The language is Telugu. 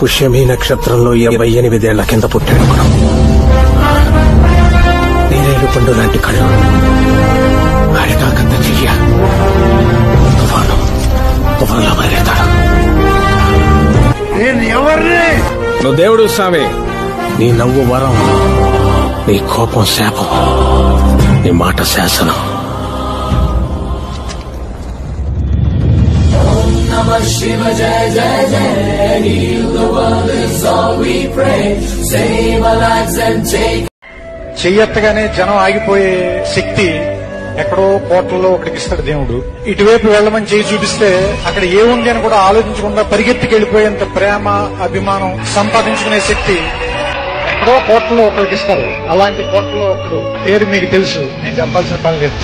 పుష్యమి నక్షత్రంలో 28 ఏళ్ల కింద పుట్టాడు మనం. నేరేడు పండు లాంటి కళ్ళు, అరిటాకంత చెయ్య, తుఫాన్లో మారేతాడు. నేను ఎవరిని? నువ్వు దేవుడు స్వామి. నీ నవ్వు వరం, నీ కోపం శాపం, నీ మాట శాసనం. Shiva Jai Jai Jai, heal the world is all we pray. Save our lives and take. చెయ్యెత్తగానే జనం ఆగిపోయే శక్తి ఎక్కడో కోట్లలో ఒకటికి ఇస్తాడు దేవుడు. ఇటువైపు వెళ్ళమని చేయి చూపిస్తే అక్కడ ఏముంది అని కూడా ఆలోచించకుండా పరిగెత్తికి వెళ్ళిపోయేంత ప్రేమ అభిమానం సంపాదించుకునే శక్తి ఎక్కడో కోట్లలో ఒకరికి ఇస్తారు. అలాంటి కోట్లలో ఒకడు పేరు మీకు తెలుసు, నేను చెప్పాల్సిన పని లేదు.